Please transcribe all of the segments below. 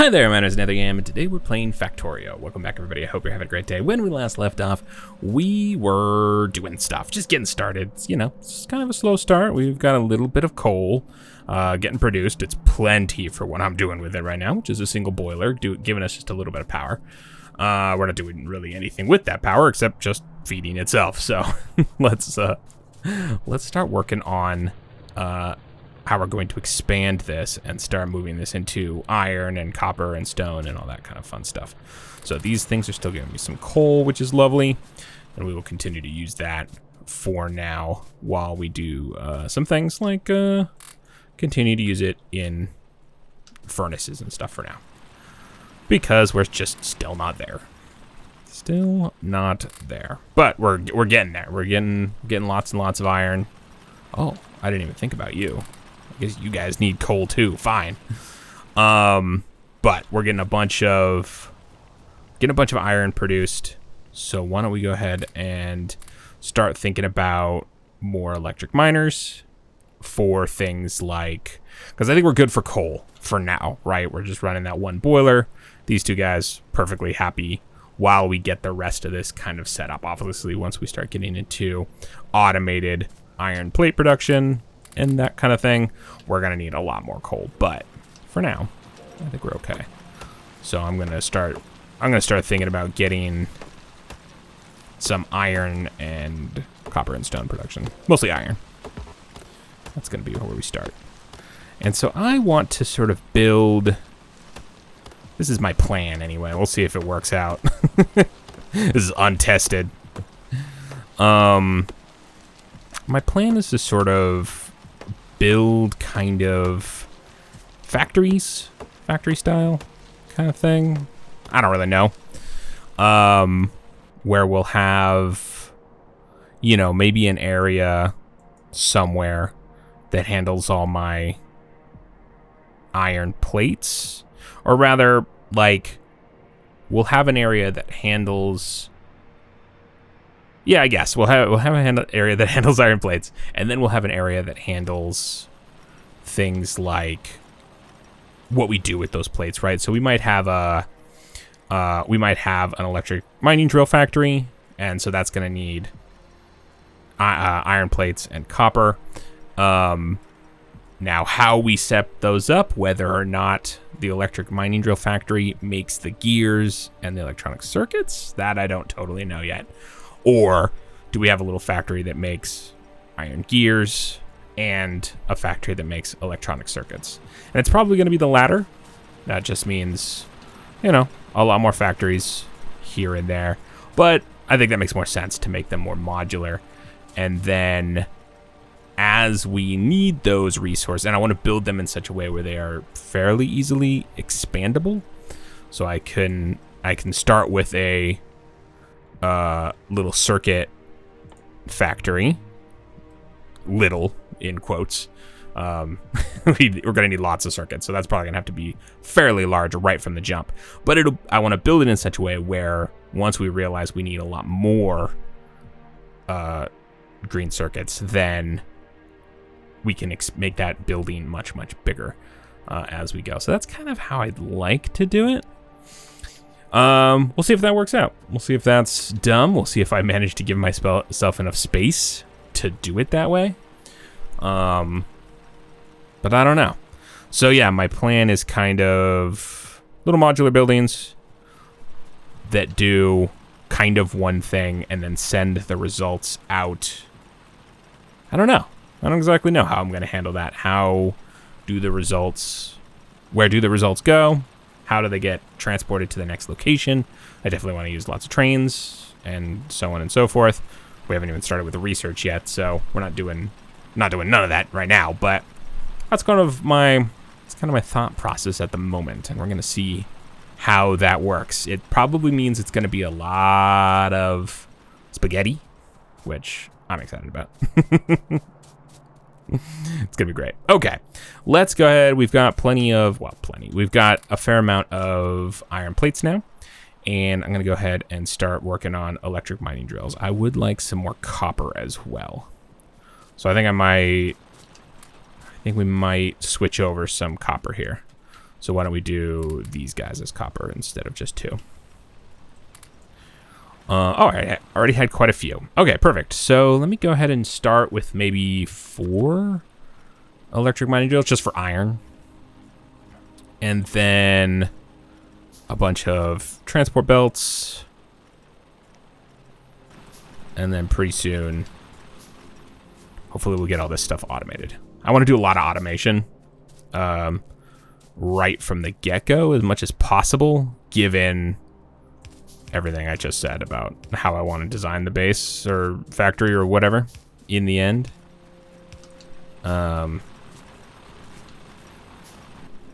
Hi there, my name is Nethergam, and today we're playing Factorio. Welcome back, everybody. I hope you're having a great day. When we last left off, we were doing stuff, just getting started. You know, it's kind of a slow start. We've got a little bit of coal getting produced. It's plenty for what I'm doing with it right now, which is a single boiler, giving us just a little bit of power. We're not doing really anything with that power except just feeding itself. So let's start working on how we're going to expand this and start moving this into iron and copper and stone and all that kind of fun stuff. So these things are still giving me some coal, which is lovely, and we will continue to use that for now while we do some things like continue to use it in furnaces and stuff for now, because we're just still not there. Still not there, but we're getting there. We're getting lots and lots of iron. Oh, I didn't even think about you. I guess you guys need coal too. Fine. But we're getting a bunch of iron produced. So why don't we go ahead and start thinking about more electric miners for things like, because I think we're good for coal for now, right? We're just running that one boiler. These two guys perfectly happy while we get the rest of this kind of set up. Obviously, once we start getting into automated iron plate production and that kind of thing, we're gonna need a lot more coal, but for now I think we're okay. So I'm gonna start thinking about getting some iron and copper and stone production, mostly iron. That's gonna be where we start. And so I want to sort of build, this is my plan anyway, we'll see if it works out. This is untested. My plan is to sort of build kind of factory style kind of thing. I don't really know. Where we'll have, you know, maybe an area somewhere that handles all my iron plates, or rather, like, we'll have an area that handles, yeah, I guess we'll have an area that handles iron plates, and then we'll have an area that handles things like what we do with those plates, right? So we might have an electric mining drill factory, and so that's going to need iron plates and copper. Now, how we set those up, whether or not the electric mining drill factory makes the gears and the electronic circuits, that I don't totally know yet. Or do we have a little factory that makes iron gears and a factory that makes electronic circuits? And it's probably going to be the latter. That just means, you know, a lot more factories here and there. But I think that makes more sense to make them more modular. And then as we need those resources, and I want to build them in such a way where they are fairly easily expandable. So I can start with a little circuit factory, little in quotes. We're gonna need lots of circuits, so that's probably gonna have to be fairly large right from the jump. But I want to build it in such a way where once we realize we need a lot more green circuits, then we can make that building much bigger as we go. So that's kind of how I'd like to do it. We'll see if that works out. We'll see if that's dumb. We'll see if I manage to give myself enough space to do it that way. But I don't know. So yeah, my plan is kind of little modular buildings that do kind of one thing and then send the results out. I don't know. I don't exactly know how I'm going to handle that. Where do the results go? How do they get transported to the next location? I definitely want to use lots of trains and so on and so forth. We haven't even started with the research yet, so we're not doing none of that right now. But that's kind of my thought process at the moment, and we're going to see how that works. It probably means it's going to be a lot of spaghetti, which I'm excited about. It's gonna be great. Okay, let's go ahead. We've got we've got a fair amount of iron plates now, and I'm gonna go ahead and start working on electric mining drills. I would like some more copper as well, so I think we might switch over some copper here. So why don't we do these guys as copper instead of just 2? I already had quite a few. Okay, perfect. So let me go ahead and start with maybe 4 electric mining drills just for iron. And then a bunch of transport belts. And then pretty soon, hopefully we'll get all this stuff automated. I want to do a lot of automation right from the get-go as much as possible, given everything I just said about how I want to design the base or factory or whatever in the end. I'd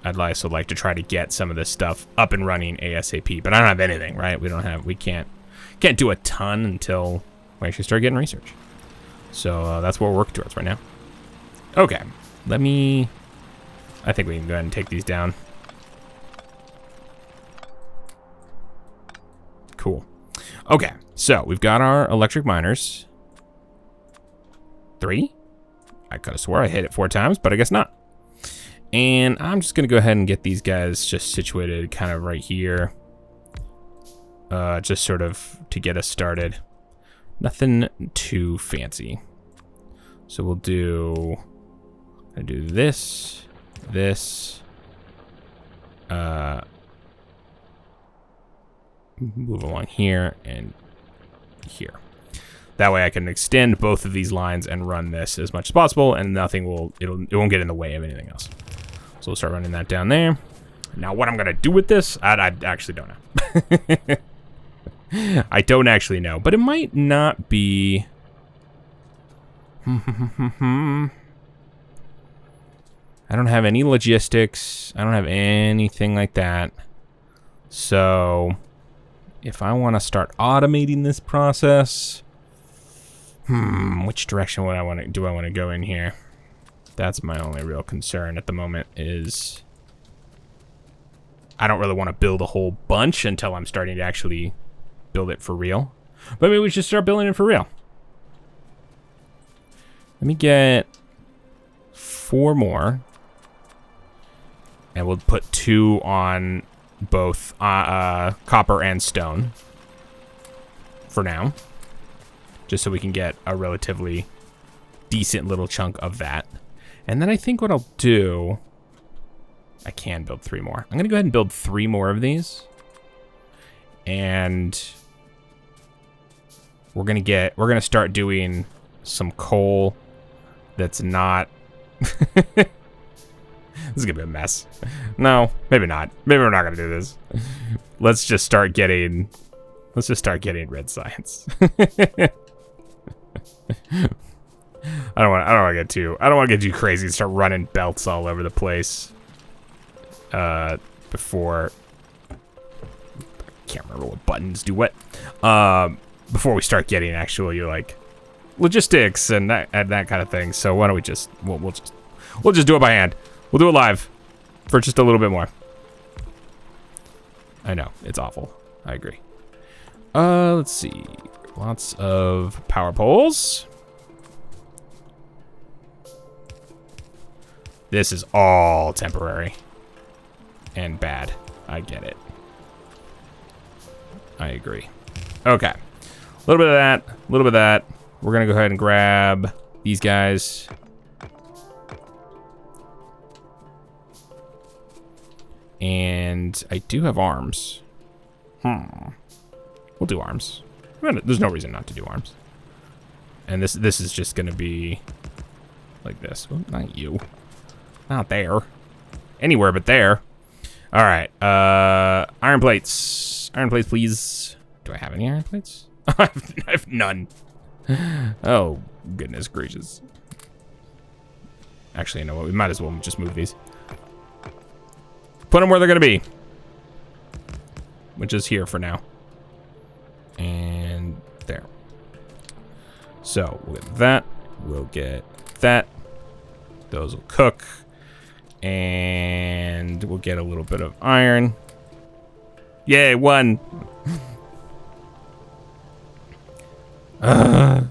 also like to try to get some of this stuff up and running ASAP, but I don't have anything, right? We can't do a ton until we actually start getting research. So that's what we're working towards right now. Okay, I think we can go ahead and take these down. Cool. Okay, so we've got our electric miners. 3? I could have swore I hit it 4 times, but I guess not. And I'm just gonna go ahead and get these guys just situated kind of right here. Just sort of to get us started. Nothing too fancy. So we'll do this, move along here and here. That way I can extend both of these lines and run this as much as possible, and it won't get in the way of anything else. So we'll start running that down there. Now what I'm gonna do with this, I actually don't know. I don't actually know, but it might not be. I don't have any logistics. I don't have anything like that. So if I want to start automating this process, which direction do I want to go in here? That's my only real concern at the moment is I don't really want to build a whole bunch until I'm starting to actually build it for real. But maybe we should start building it for real. Let me get 4 more. And we'll put 2 on both copper and stone for now. Just so we can get a relatively decent little chunk of that. And then I think what I'll do, I can build 3 more. I'm gonna go ahead and build 3 more of these. And we're gonna start doing some coal that's not this is gonna be a mess. No, maybe not. Maybe we're not gonna do this. Let's just start getting red science. I don't want to get too crazy and start running belts all over the place. Before I can't remember what buttons do what. Before we start getting actually like logistics and that kind of thing. So why don't we just we'll just do it by hand. We'll do it live for just a little bit more. I know, it's awful. I agree. Let's see. Lots of power poles. This is all temporary and bad. I get it. I agree. Okay. A little bit of that, a little bit of that. We're gonna go ahead and grab these guys. And I do have arms. We'll do arms. There's no reason not to do arms. And this is just gonna be like this. Well, not you. Not there. Anywhere but there. All right. Iron plates. Iron plates, please. Do I have any iron plates? I have none. Oh, goodness gracious. Actually, you know what? We might as well just move these. Put them where they're going to be. Which is here for now. And there. So, we'll get that. We'll get that. Those will cook. And we'll get a little bit of iron. Yay, 1. I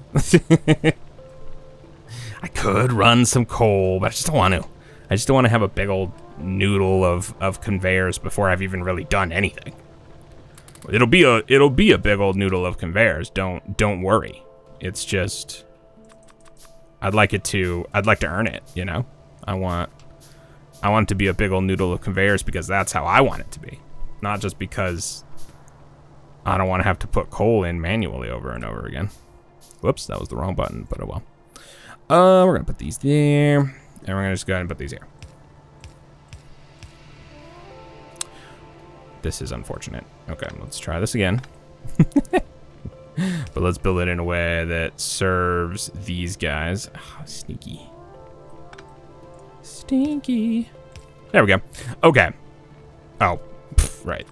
could run some coal, but I just don't want to. I just don't want to have a big old noodle of conveyors before I've even really done anything. It'll be a big old noodle of conveyors. Don't worry. It's just I'd like to earn it, you know? I want it to be a big old noodle of conveyors because that's how I want it to be. Not just because I don't want to have to put coal in manually over and over again. Whoops, that was the wrong button, but oh well. We're gonna put these there, and we're gonna just go ahead and put these here. This is unfortunate. Okay, let's try this again. But let's build it in a way that serves these guys. Oh, sneaky. Stinky. There we go. Okay. Oh, right.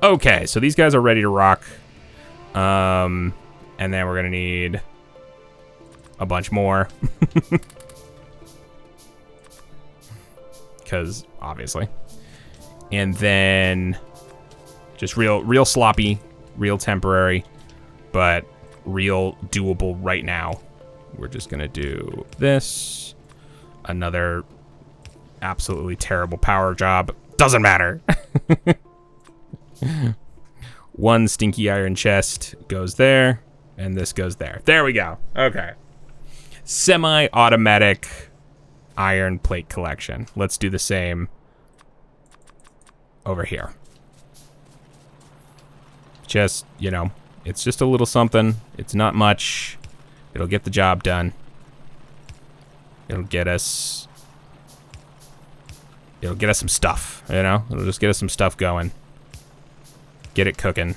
Okay, so these guys are ready to rock. And then we're gonna need a bunch more. Because, obviously. And then just real sloppy, real temporary, but real doable right now. We're just gonna do this. Another absolutely terrible power job. Doesn't matter. One stinky iron chest goes there, and this goes there. There we go. Okay. Semi-automatic iron plate collection. Let's do the same over here. Just, you know, it's just a little something. It's not much. It'll get the job done. It'll get us some stuff, you know? It'll just get us some stuff going. Get it cooking.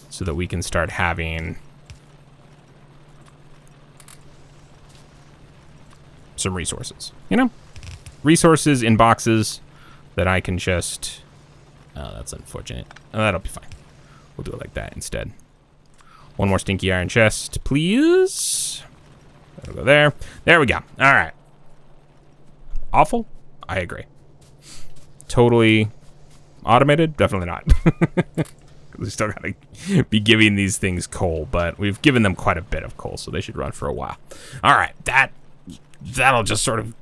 So that we can start having some resources, you know? Resources in boxes that I can just... Oh, that's unfortunate. Oh, that'll be fine. We'll do it like that instead. One more stinky iron chest, please. That'll go there. There we go. All right. Awful? I agree. Totally automated? Definitely not. We still gotta be giving these things coal, but we've given them quite a bit of coal, so they should run for a while. All right, that'll just sort of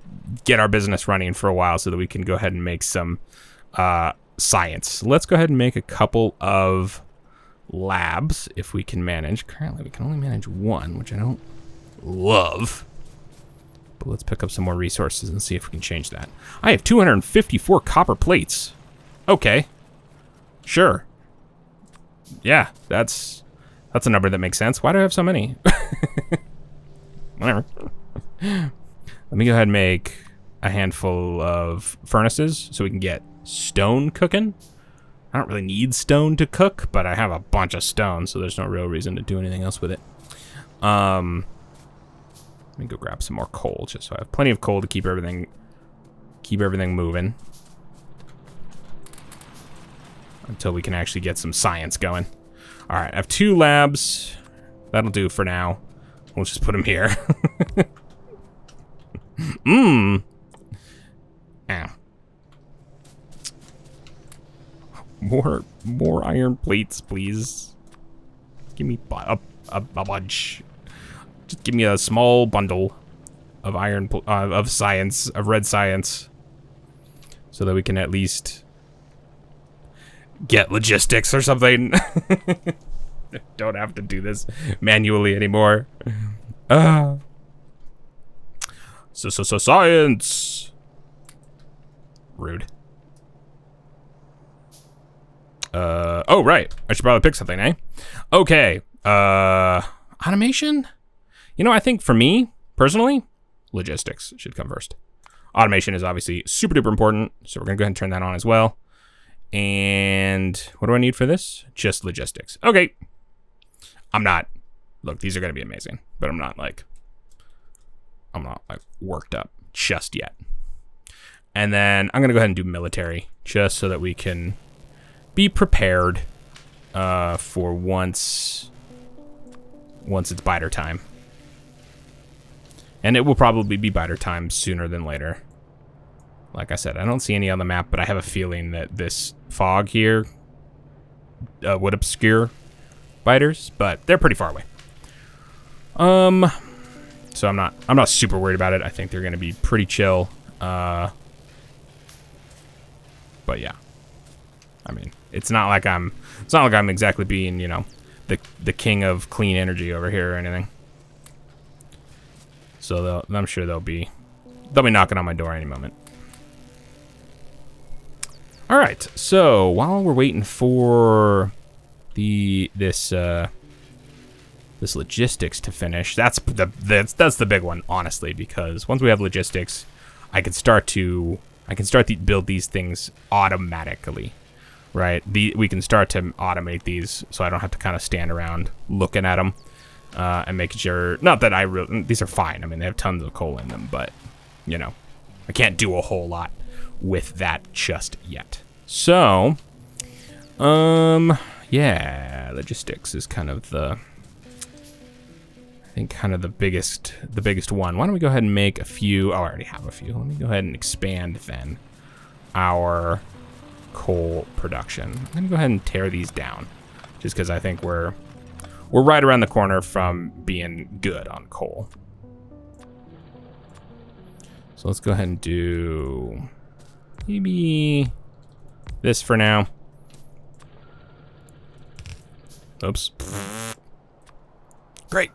get our business running for a while so that we can go ahead and make some science. Let's go ahead and make a couple of labs if we can manage. Currently, we can only manage one, which I don't love. But let's pick up some more resources and see if we can change that. I have 254 copper plates. Okay. Sure. Yeah, that's a number that makes sense. Why do I have so many? Whatever. Let me go ahead and make a handful of furnaces so we can get stone cooking. I don't really need stone to cook, but I have a bunch of stone, so there's no real reason to do anything else with it. Let me go grab some more coal, just so I have plenty of coal to keep everything moving until we can actually get some science going. All right, I have 2 labs. That'll do for now. We'll just put them here. Ow. More iron plates, please. Give me a bunch. Just give me a small bundle of iron, of science, of red science, so that we can at least get logistics or something. Don't have to do this manually anymore. So science. Rude. Oh, right. I should probably pick something, eh? Okay. Automation? You know, I think for me, personally, logistics should come first. Automation is obviously super duper important, so we're gonna go ahead and turn that on as well. And what do I need for this? Just logistics. Okay. Look, these are gonna be amazing, but I'm not like worked up just yet. And then I'm gonna go ahead and do military, just so that we can be prepared for once it's biter time. And it will probably be biter time sooner than later. Like I said, I don't see any on the map, but I have a feeling that this fog here would obscure biters, but they're pretty far away. So I'm not super worried about it. I think they're going to be pretty chill. But yeah. I mean, it's not like I'm exactly being, you know, the king of clean energy over here or anything. So I'm sure they'll be knocking on my door any moment. All right. So while we're waiting for this logistics to finish, that's the big one, honestly, because once we have logistics, I can start to build these things automatically. Right, we can start to automate these, so I don't have to kind of stand around looking at them and making sure. Not that these are fine. I mean, they have tons of coal in them, but you know, I can't do a whole lot with that just yet. So, yeah, logistics is kind of the biggest one. Why don't we go ahead and make a few? Oh, I already have a few. Let me go ahead and expand then our coal production. I'm gonna go ahead and tear these down, just because I think we're right around the corner from being good on coal. So let's go ahead and do maybe this for now. Oops. Great.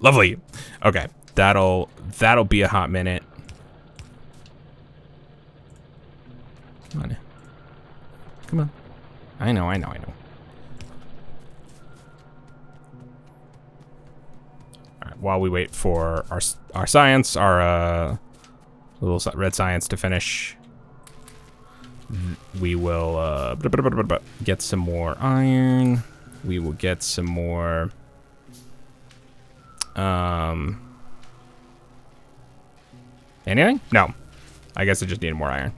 Lovely. Okay, that'll be a hot minute. Come on. I know. All right, while we wait for our science, our little red science to finish, we will get some more iron. We will get some more anything? No. I guess I just needed more iron.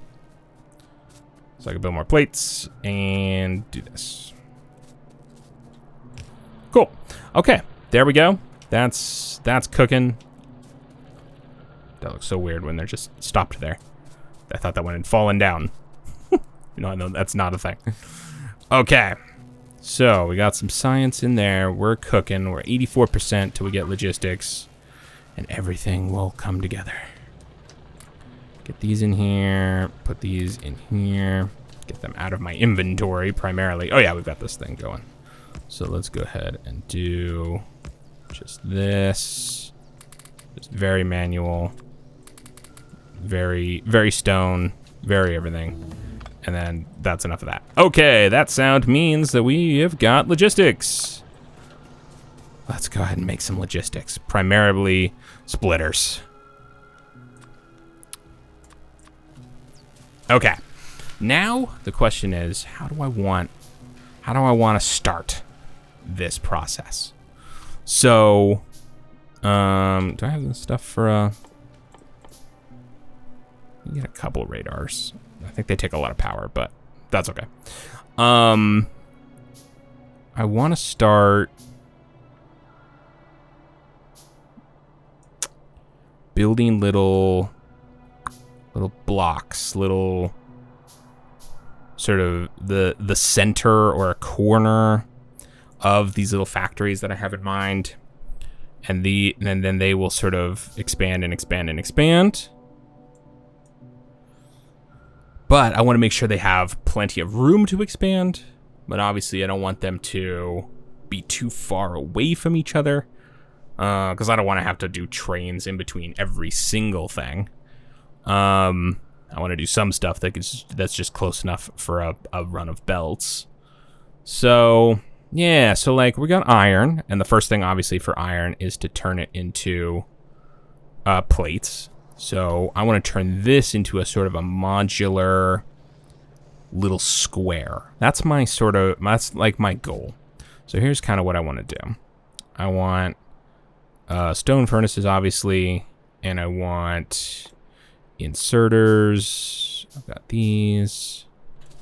So I can build more plates and do this. Cool. Okay, there we go. That's cooking. That looks so weird when they're just stopped there. I thought that one had fallen down. No, that's not a thing. Okay, so we got some science in there. We're cooking. We're 84% till we get logistics, and everything will come together. Get these in here, put these in here, get them out of my inventory primarily. Oh yeah, we've got this thing going. So let's go ahead and do just this. Just very manual, very stone, very everything. And then that's enough of that. Okay, that sound means that we have got logistics. Let's go ahead and make some logistics, primarily splitters. Okay, now the question is, how do I want to start this process? So, do I have the stuff for I get a couple of radars. I think they take a lot of power, but that's okay. I want to start building little blocks, little sort of the center or a corner of these little factories that I have in mind, and then they will sort of expand and expand and expand. But I want to make sure they have plenty of room to expand, but obviously I don't want them to be too far away from each other, because I don't want to have to do trains in between every single thing. I want to do some stuff that's just close enough for a run of belts. So yeah, so like we got iron, and the first thing obviously for iron is to turn it into plates. So I want to turn this into a sort of a modular little square. That's like my goal. So here's kind of what I want to do. I want stone furnaces, obviously, and I want inserters. I've got these.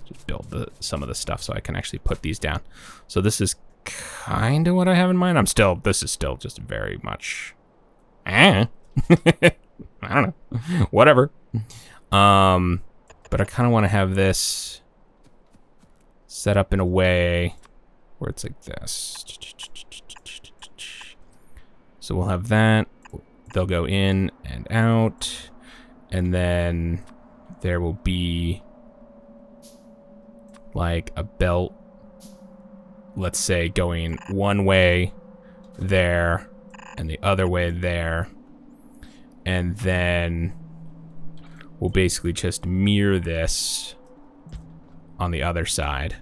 Just build some of the stuff so I can actually put these down. So this is kind of what I have in mind. This is still just very much I don't know, whatever. But I kind of want to have this set up in a way where it's like this. So we'll have that. They'll go in and out. And then there will be like a belt, let's say, going one way there and the other way there. And then we'll basically just mirror this on the other side.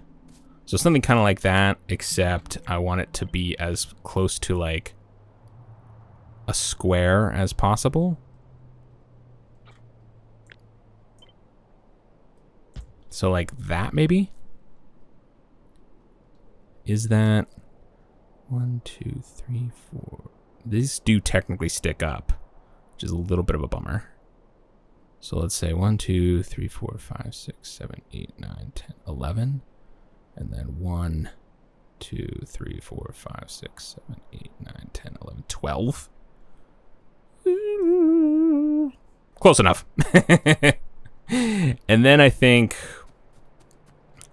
So something kind of like that, except I want it to be as close to like a square as possible. So like that maybe? Is that 1, 2, 3, 4? These do technically stick up, which is a little bit of a bummer. So let's say 1, 2, 3, 4, 5, 6, 7, 8, 9, 10, 11. And then 1, 2, 3, 4, 5, 6, 7, 8, 9, 10, 11, 12. Close enough. And then I think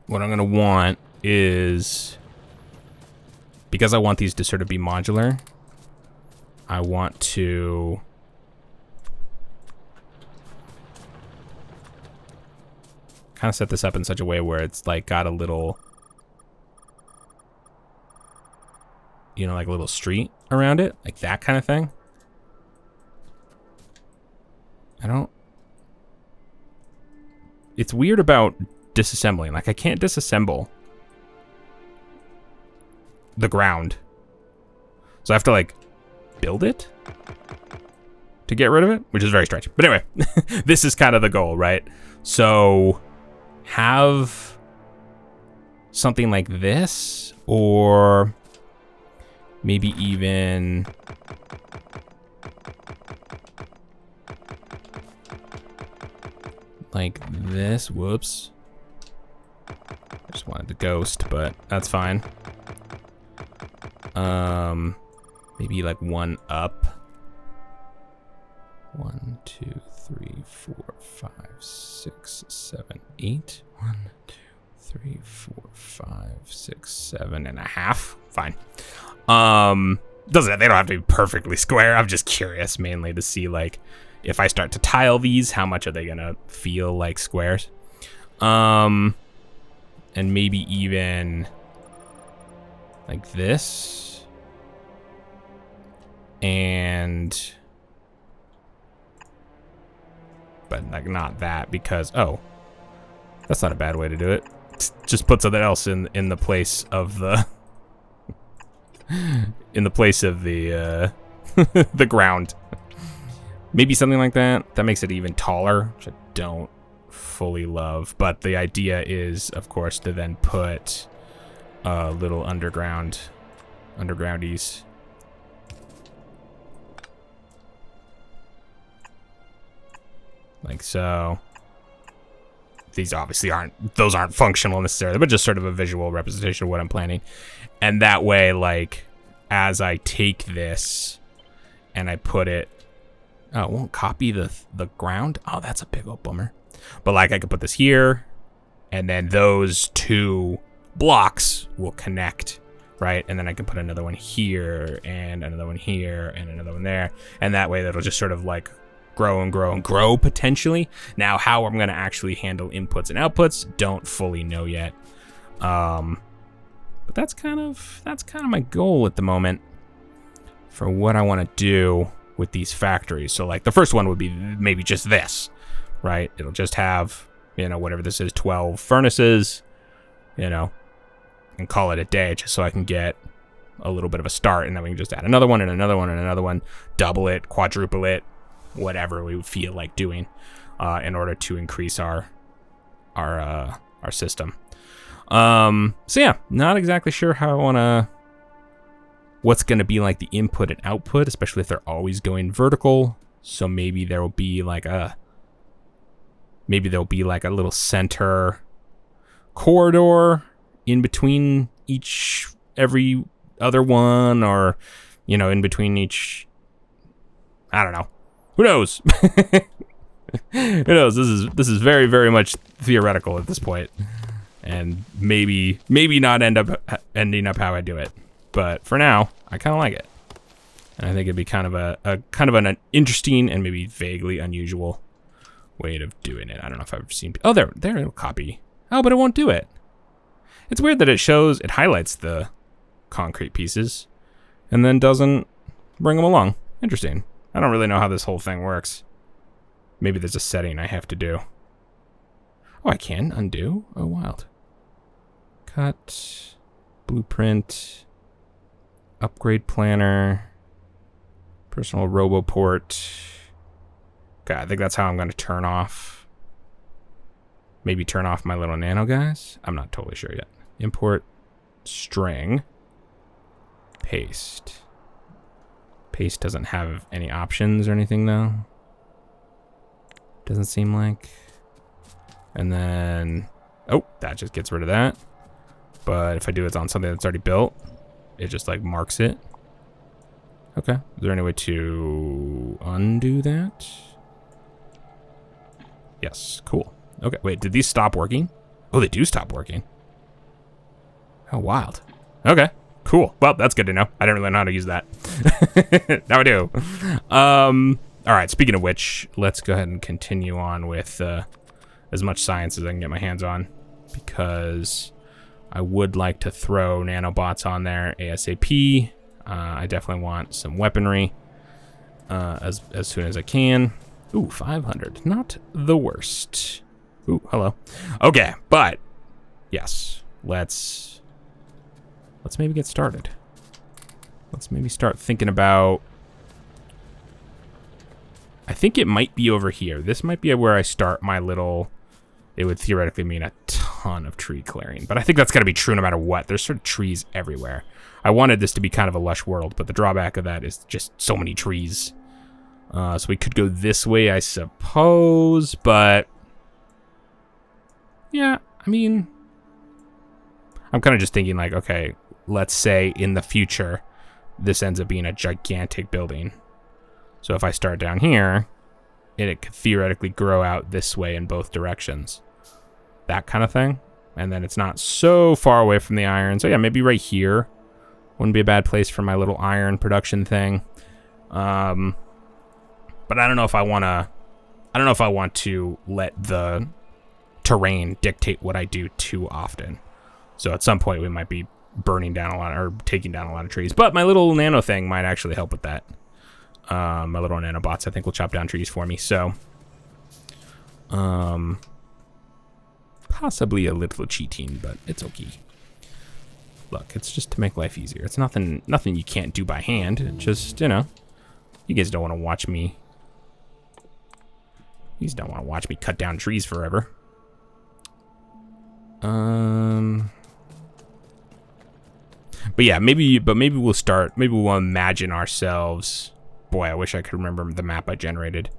what I'm going to want is, because I want these to sort of be modular, I want to kind of set this up in such a way where it's like got a little, you know, like a little street around it, like that kind of thing. It's weird about disassembling. Like I can't disassemble the ground. So I have to like build it to get rid of it, which is very strange. But anyway, this is kind of the goal, right? So have something like this, or maybe even like this. Whoops. I just wanted to ghost, but that's fine. Maybe like one up. 1, 2, 3, 4, 5, 6, 7, 8. 1, 2, 3, 4, 5, 6, 7 and a half. Fine. They don't have to be perfectly square. I'm just curious mainly to see like if I start to tile these, how much are they gonna feel like squares? And maybe even like this. And but like not that, because that's not a bad way to do it. Just put something else in the place of the the ground. Maybe something like that. That makes it even taller, which I don't fully love. But the idea is, of course, to then put little undergroundies. Like so. These obviously aren't functional necessarily, but just sort of a visual representation of what I'm planning. And that way, like, as I take this and I put it, it won't copy the ground. Oh, that's a big old bummer. But like I could put this here, and then those two blocks will connect, right? And then I can put another one here, and another one here, and another one there. And that way that'll just sort of like grow and grow and grow potentially. Now, how I'm going to actually handle inputs and outputs, don't fully know yet. But that's kind of my goal at the moment for what I want to do with these factories. So like the first one would be maybe just this, right? It'll just have, whatever this is, 12 furnaces, and call it a day, just so I can get a little bit of a start, and then we can just add another one and another one and another one, double it, quadruple it, whatever we would feel like doing in order to increase our system. So yeah, not exactly sure how I want to, what's going to be like the input and output, especially if they're always going vertical. So maybe there will be like a little center corridor in between every other one, or in between each, I don't know. Who knows? Who knows? This is very, very much theoretical at this point, and maybe not ending up how I do it. But for now, I kind of like it. And I think it'd be kind of an interesting and maybe vaguely unusual way of doing it. I don't know if I've ever seen. Oh, there, it'll copy. Oh, but it won't do it. It's weird that it highlights the concrete pieces, and then doesn't bring them along. Interesting. I don't really know how this whole thing works. Maybe there's a setting I have to do. Oh, I can undo. Oh, wild. Cut, blueprint, upgrade planner. Personal RoboPort. Okay, I think that's how I'm going to turn off. Maybe turn off my little nano guys. I'm not totally sure yet. Import string. Paste. Paste doesn't have any options or anything though. Doesn't seem like. And then, oh, that just gets rid of that. But if I do it on something that's already built, it just like marks it. Okay. Is there any way to undo that? Yes. Cool. Okay. Wait, did these stop working? Oh, they do stop working. How wild. Okay. Cool. Well, that's good to know. I didn't really know how to use that. Now I do. All right. Speaking of which, let's go ahead and continue on with as much science as I can get my hands on, because I would like to throw nanobots on there ASAP. I definitely want some weaponry as soon as I can. Ooh, 500. Not the worst. Ooh, hello. Okay, but yes, let's maybe get started. Let's maybe start thinking about. I think it might be over here. This might be where I start my little. It would theoretically mean a ton of tree clearing, but I think that's got to be true no matter what. There's sort of trees everywhere. I wanted this to be kind of a lush world, but the drawback of that is just so many trees. So we could go this way, I suppose, but yeah, I mean, I'm kind of just thinking like, okay, let's say in the future, this ends up being a gigantic building. So if I start down here, it could theoretically grow out this way in both directions. That kind of thing. And then it's not so far away from the iron. So yeah, maybe right here wouldn't be a bad place for my little iron production thing. But I don't know if I want to let the terrain dictate what I do too often. So at some point we might be burning down a lot or taking down a lot of trees. But my little nano thing might actually help with that. My little nanobots I think will chop down trees for me. So possibly a little cheating, but it's okay. Look, it's just to make life easier. It's nothing you can't do by hand. It's just, you know, you guys don't want to watch me. You just don't want to watch me cut down trees forever. But yeah, maybe we'll start. Maybe we'll imagine ourselves. Boy, I wish I could remember the map I generated,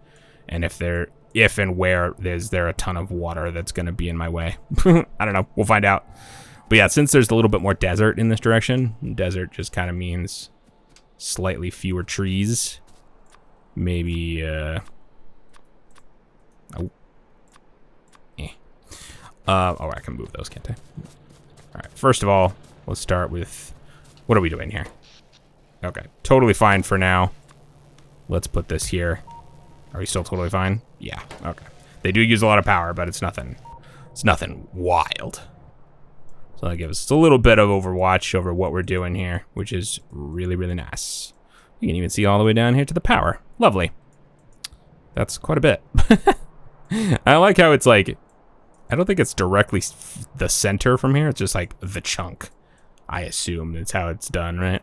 and if and where is there a ton of water that's going to be in my way. I don't know. We'll find out. But yeah, since there's a little bit more desert in this direction, desert just kind of means slightly fewer trees. Maybe, oh, I can move those, can't I? All right, first of all, let's start with, what are we doing here? Okay, totally fine for now. Let's put this here. Are we still totally fine? Yeah, okay. They do use a lot of power, but it's nothing wild. So that gives us a little bit of overwatch over what we're doing here, which is really, really nice. You can even see all the way down here to the power. Lovely. That's quite a bit. I like how it's like, I don't think it's directly the center from here. It's just like the chunk. I assume that's how it's done, right?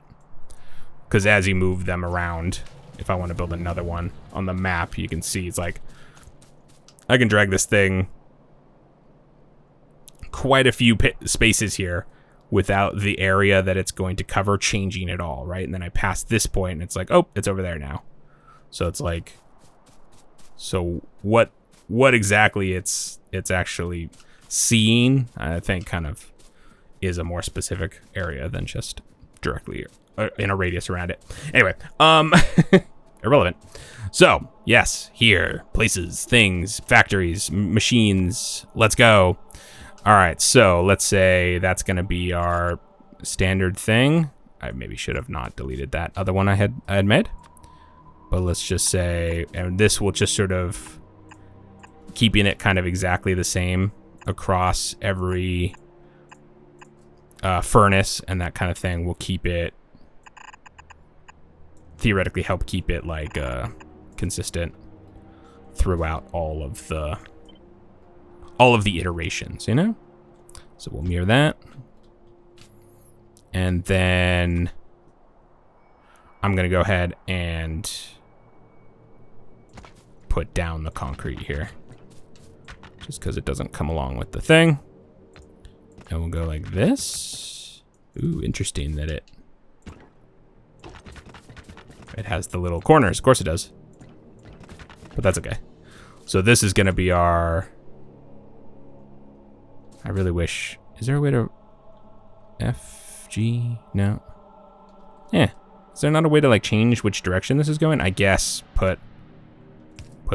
Because as you move them around, if I want to build another one on the map, you can see it's like, I can drag this thing quite a few spaces here without the area that it's going to cover changing at all, right? And then I pass this point and it's like, oh, it's over there now. So it's like, so what exactly it's actually seeing, I think kind of is a more specific area than just directly in a radius around it. Anyway, irrelevant. So, yes, here, places, things, factories, machines, let's go. All right, so let's say that's gonna be our standard thing. I maybe should have not deleted that other one I had made. But let's just say, and this will just sort of keeping it kind of exactly the same across every furnace and that kind of thing will keep it, theoretically help keep it like consistent throughout all of the iterations, you know? So we'll mirror that. And then I'm gonna go ahead and put down the concrete here, just because it doesn't come along with the thing. And we'll go like this. Ooh, interesting that it has the little corners. Of course it does. But that's okay. So this is gonna be our, I really wish, is there a way to F, G, no. Yeah, is there not a way to like change which direction this is going? I guess put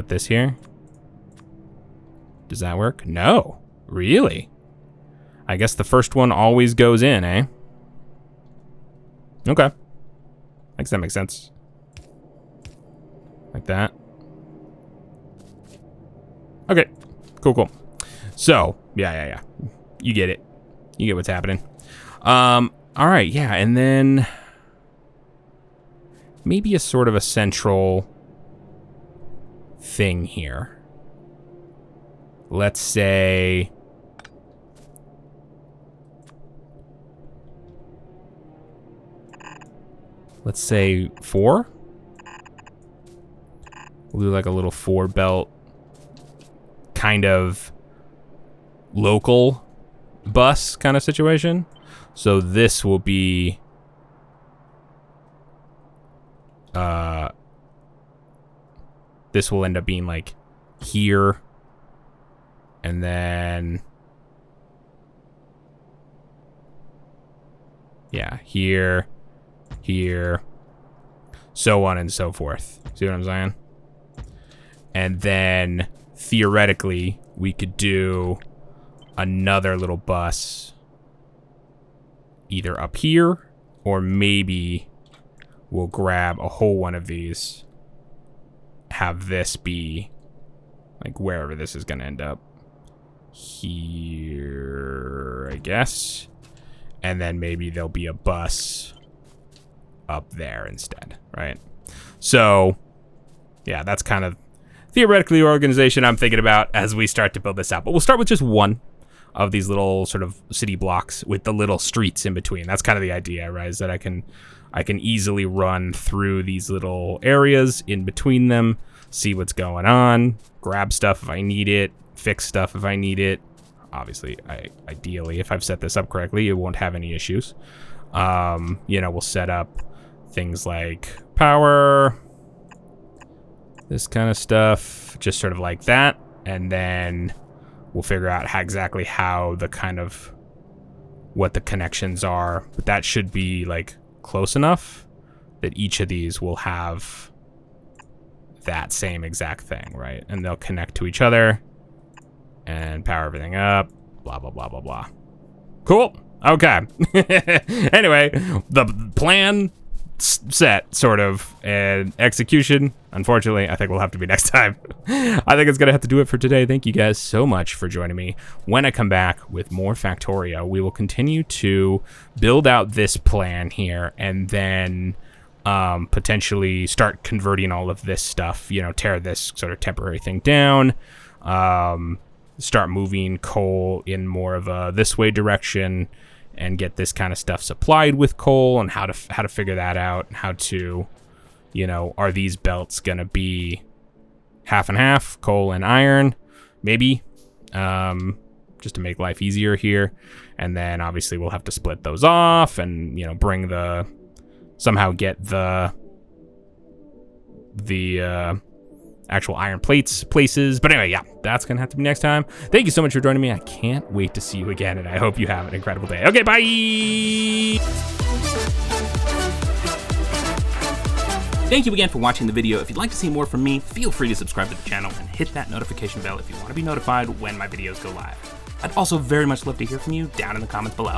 this here. Does that work? No, really? I guess the first one always goes in, eh? Okay, I guess that makes sense. Like that. Okay, cool. So, yeah. You get it. You get what's happening. All right, yeah, and then maybe a sort of a central thing here. Let's say four. We'll do like a little 4 belt kind of local bus kind of situation. So this will be this will end up being like here, and then yeah, here, so on and so forth. See what I'm saying? And then theoretically we could do another little bus either up here, or maybe we'll grab a whole one of these, have this be like wherever this is gonna end up. Here, I guess. And then maybe there'll be a bus up there instead, right? So, yeah, that's kind of theoretically the organization I'm thinking about as we start to build this out. But we'll start with just one of these little sort of city blocks with the little streets in between. That's kind of the idea, right? Is that I can easily run through these little areas in between them, see what's going on, grab stuff if I need it, fix stuff if I need it. Obviously, ideally, if I've set this up correctly, it won't have any issues. You know, we'll set up things like power, this kind of stuff, just sort of like that, and then we'll figure out exactly how the kind of what the connections are, but that should be like close enough that each of these will have that same exact thing, right? And they'll connect to each other and power everything up, blah, blah, blah, blah, blah. Cool. Okay. Anyway, the plan set, sort of, and execution, unfortunately, I think will have to be next time. I think it's gonna have to do it for today. Thank you guys so much for joining me. When I come back with more Factorio, we will continue to build out this plan here, and then potentially start converting all of this stuff, you know, tear this sort of temporary thing down, start moving coal in more of a this way direction, and get this kind of stuff supplied with coal, and how to figure that out, and how to, you know, are these belts gonna be half and half, coal and iron, maybe, just to make life easier here. And then obviously we'll have to split those off, and, you know, bring somehow get the actual iron places. But anyway, yeah, that's gonna have to be next time. Thank you so much for joining me. I can't wait to see you again, and I hope you have an incredible day. Okay, bye. Thank you again for watching the video. If you'd like to see more from me, feel free to subscribe to the channel and hit that notification bell if you want to be notified when my videos go live. I'd also very much love to hear from you down in the comments below.